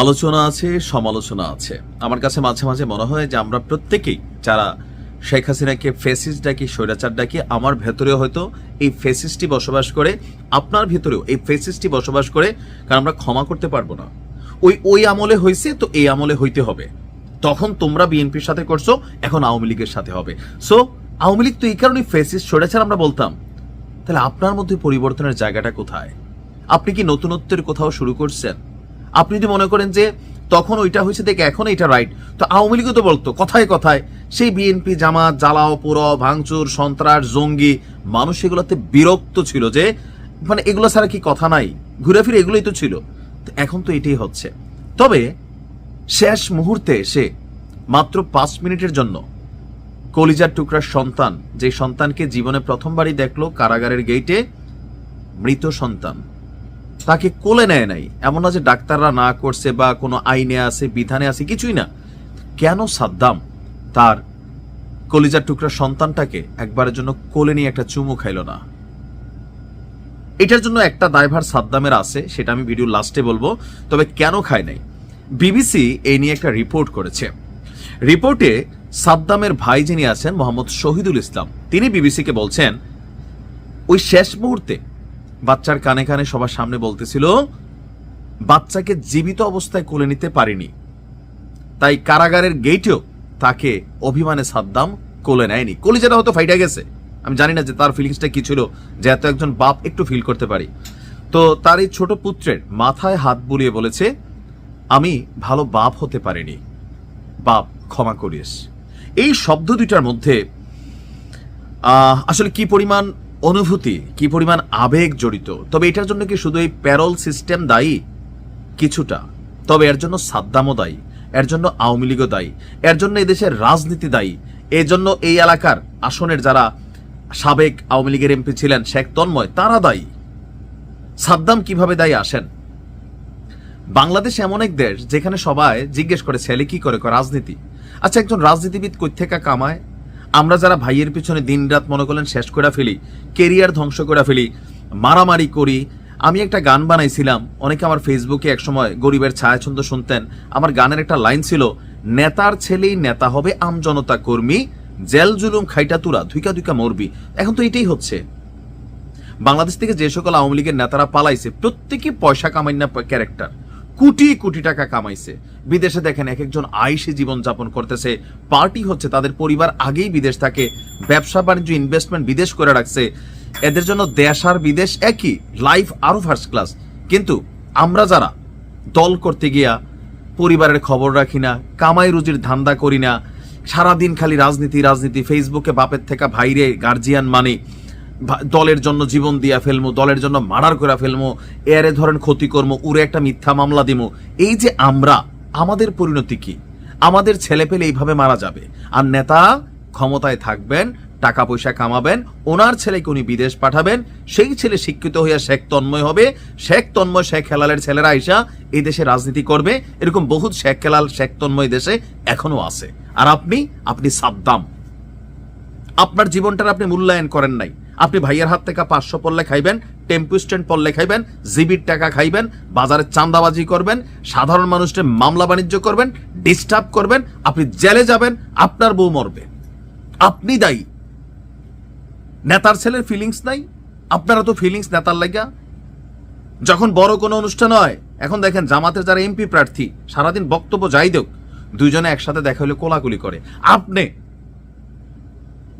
আলোচনা আছে, সমালোচনা আছে। আমার কাছে মাঝে মাঝে মনে হয় যে আমরা প্রত্যেকেই যারা শেখ হাসিনাকে ফেসিস্ট ডাকি, স্বৈরাচার ডাকি, আমার ভেতরেও হয়তো এই ফেসিস্টই বসবাস করে, আপনার ভেতরেও এই ফেসিস্টই বসবাস করে। কারণ আমরা ক্ষমা করতে পারবো না। ওই আমলে হয়েছে তো এই আমলে হইতে হবে। তখন তোমরা বিএনপির সাথে করছো, এখন আওয়ামী লীগের সাথে হবে। সো আওয়ামী লীগ তো এই কারণেই ফেসিস্ট, স্বৈরাচার আমরা বলতাম। তাহলে আপনার মধ্যে পরিবর্তনের জায়গাটা কোথায়? আপনি কি নতুনত্বের কোথাও শুরু করছেন? আপনি যদি মনে করেন যে তখন ওইটা হয়েছে দেখে এখন এটা রাইট, তো আওয়ামী লীগও তো বলতো কথায় কথায় সেই বিএনপি জামাত জ্বালাও পোড়াও ভাঙচুর সন্ত্রাস জঙ্গি, মানুষ এগুলোতে বিরক্ত ছিল যে মানে এগুলো ছাড়া কি কথা নাই, ঘুরে ফিরে এগুলোই তো ছিল। এখন তো এটাই হচ্ছে। তবে শেষ মুহূর্তে এসে মাত্র 5 মিনিটের জন্য কলিজার টুকরার সন্তান, যে সন্তানকে জীবনে প্রথমবারই দেখলো কারাগারের গেইটে, মৃত সন্তান, তাকে কোলে নেয় নাই। এমন না যে ডাক্তাররা না করছে বা কোনো আইনে আছে বিধানে আছে, কিছুই না। কেন সাদ্দাম তার কলিজার টুকরার সন্তানটাকে একবারের জন্য কোলে নিয়ে একটা চুমু খাইল না? এটার জন্য একটা দায়ভার সাদ্দামের আছে, সেটা আমি ভিডিও লাস্টে বলবো। তবে কেন খায় নাই, বিবিসি এই নিয়ে একটা রিপোর্ট করেছে। রিপোর্টে সাদ্দামের ভাই যিনি আছেন মোহাম্মদ শহীদুল ইসলাম, তিনি বিবিসিকে বলছেন ওই শেষ মুহূর্তে বাচ্চার কানে কানে সবার সামনে বলতেছিল বাচ্চাকে জীবিত অবস্থায় কোলে নিতে পারিনি, তাই কারাগারের গেটেও তাকে অভিমানে সাদ্দাম কোলে নেয়নি। কলিজাটা হয়তো ফাইটা গেছে, আমি জানি না যে তার ফিলিংসটা কি ছিল, যে এত একজন বাপ একটু ফিল করতে পারি। তো তার এই ছোট পুত্রের মাথায় হাত বুলিয়ে বলেছে আমি ভালো বাপ হতে পারিনি, বাপ ক্ষমা করিস। এই শব্দ দুইটার মধ্যে আসলে কি পরিমাণ অনুভূতি, কি পরিমাণ আবেগ জড়িত। তবে এটার জন্য কি শুধু এই প্যারোল সিস্টেম দায়ী? কিছুটা। তবে এর জন্য সাদ্দামও দায়ী, এর জন্য আওয়ামী লীগও দায়ী, এর জন্য এদেশের রাজনীতি দায়ী, এর জন্য এই এলাকার আসনের যারা সাবেক আওয়ামী লীগের এমপি ছিলেন শেখ তন্ময়, তারা দায়ী। সাদ্দাম কিভাবে দায়ী আসেন? বাংলাদেশ এমন এক দেশ যেখানে সবাই জিজ্ঞেস করে ছেলে কি করে, রাজনীতি। আচ্ছা, একজন রাজনীতিবিদ কই থেকে কামায়? আমরা যারা ভাইয়ের পিছনে দিন রাত মনে করলেন শেষ করে ফেলি, কেরিয়ার ধ্বংস করে ফেলি, মারামারি করি। আমি একটা গান বানাইছিলাম, অনেকে আমার ফেসবুকে একসময় গরিবের ছায়াছন্দ শুনতেন। আমার গানের একটা লাইন ছিল, নেতার ছেলেই নেতা হবে আমজনতা কর্মী, জেল জুলুম খাইটা তুরা ধুইকা ধুইকা মরবি। এখন তো এটাই হচ্ছে। বাংলাদেশ থেকে যে সকল আওয়ামী লীগের নেতারা পালাইছে প্রত্যেকে পয়সা কামাই না ক্যারেক্টার, কোটি কোটি টাকা কামাইছে। বিদেশে দেখেন এক একজন আইসি জীবন যাপন করতেছে, পার্টি হচ্ছে, তাদের পরিবার আগেই বিদেশ থাকে, ব্যবসা বাণিজ্য ইনভেস্টমেন্ট বিদেশ করে রাখছে। এদের জন্য দেশ আর বিদেশ একই, লাইফ আরো ফার্স্ট ক্লাস। কিন্তু আমরা যারা দল করতে গিয়া পরিবারের খবর রাখি না, কামাই রুজির ধান্দা করি না, সারাদিন খালি রাজনীতি রাজনীতি, ফেসবুকে বাপের থেকে ভাইরে গার্জিয়ান মানে, দলের জন্য জীবন দিয়া ফেলমু, দলের জন্য মার্ডার করে ফেলমু, এরে ধরেন ক্ষতি করবো, উড়ে একটা মিথ্যা মামলা দিমু। এই যে আমরা, আমাদের পরিণতি কি? আমাদের ছেলে পেলে এইভাবে মারা যাবে। আর নেতা ক্ষমতায় থাকবেন, টাকা পয়সা কামাবেন, ওনার ছেলেকে উনি বিদেশ পাঠাবেন, সেই ছেলে শিক্ষিত হইয়া শেখ তন্ময় হবে, শেখ তন্ময় শেখ হেলালের ছেলেরা আইসা এই দেশে রাজনীতি করবে। এরকম বহুত শেখ হেলাল শেখ তন্ময় দেশে এখনো আছে। আর আপনি সাদ্দাম, আপনার জীবনটার আপনি মূল্যায়ন করেন নাই। আপনি ভাইয়ের হাত থেকে 500 পড়লে খাইবেন, টেম্পু স্ট্যান্ড পড়লে খাইবেন, জিবির টাকা খাইবেন, বাজারে চাঁদাবাজি করবেন, সাধারণ মানুষের মামলা বাণিজ্য করবেন, ডিস্টার্ব করবেন, আপনি জেলে যাবেন, আপনার বউ মরবে। আপনি দায়ী। নেতার ছেলের ফিলিংস নাই? আপনারা তো ফিলিংস নেতার লাগা। যখন বড় কোনো অনুষ্ঠান হয়, এখন দেখেন জামাতের যারা এমপি প্রার্থী সারাদিন বক্তব্য যাই দেখ, দুইজনে একসাথে দেখা হলে কোলাকুলি করে। আপনি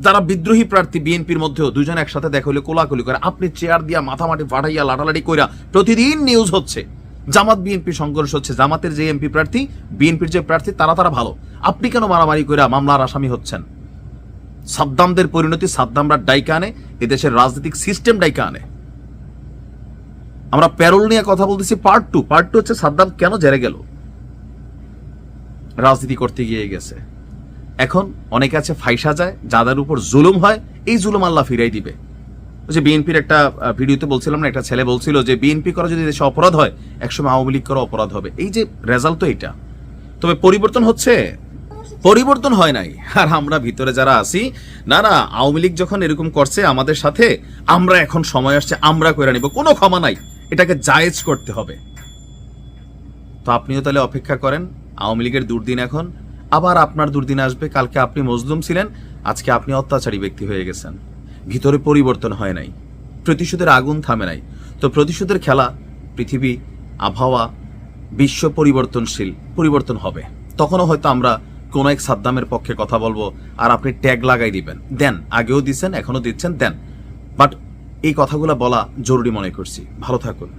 যারা বিদ্রোহী প্রার্থী বিএনপির মধ্যেও দুইজন একসাথে দেখা হলে কোলাকুলি করে। আপনি চেয়ার দিয়া মাথামাটি ফাটাইয়া লাটালাটি কইরা প্রতিদিন নিউজ হচ্ছে, জামাত বিএনপি সংঘর্ষ হচ্ছে, জামাতের যে এমপি প্রার্থী বিএনপির যে প্রার্থী তারা ভালো। আপনি কেন মারামারি কইরা মামলার আসামি হচ্ছেন? সাদ্দামদের পরিণতি সাদ্দামরা ডাইকা আনে, এদেশের রাজনৈতিক সিস্টেম ডাইকা আনে। আমরা প্যারোল নিয়ে কথা বলতেছি, পার্ট টু হচ্ছে সাদ্দাম কেন জেলে গেল, রাজনীতি করতে গিয়ে গেছে। এখন অনেকে আছে ফাইসা যায়, যাদের উপর জুলুম হয়, এই জুলুম আল্লাহ ফিরাই দিবে। যে বিএনপির একটা ভিডিওতে বলছিলাম না, একটা ছেলে বলছিল যে বিএনপি করা যদি দেশে অপরাধ হয়, একসময় আওয়ামী লীগ করা অপরাধ হবে। এই যে রেজাল্ট তো এটা। তবে পরিবর্তন হচ্ছে, পরিবর্তন হয় নাই। আর আমরা ভিতরে যারা আছি, না আওয়ামী লীগ যখন এরকম করছে আমাদের সাথে, আমরা এখন সময় আসছে আমরা কইরা নিব, কোনো ক্ষমা নাই, এটাকে জায়েজ করতে হবে। তো আপনিও তাহলে অপেক্ষা করেন, আওয়ামী লীগের দুর্দিন এখন, আবার আপনার দুর্দিন আসবে। কালকে আপনি মজলুম ছিলেন, আজকে আপনি অত্যাচারী ব্যক্তি হয়ে গেছেন। ভিতরে পরিবর্তন হয় নাই, প্রতিশোধের আগুন থামে নাই। তো প্রতিশোধের খেলা, পৃথিবী, আবহাওয়া, বিশ্ব পরিবর্তনশীল, পরিবর্তন হবে। তখনও হয়তো আমরা কোনো এক সাদ্দামের পক্ষে কথা বলবো, আর আপনি ট্যাগ লাগাই দিবেন, দেন, আগেও দিচ্ছেন, এখনো দিচ্ছেন, দেন। বাট এই কথাগুলো বলা জরুরি মনে করছি। ভালো থাকুন।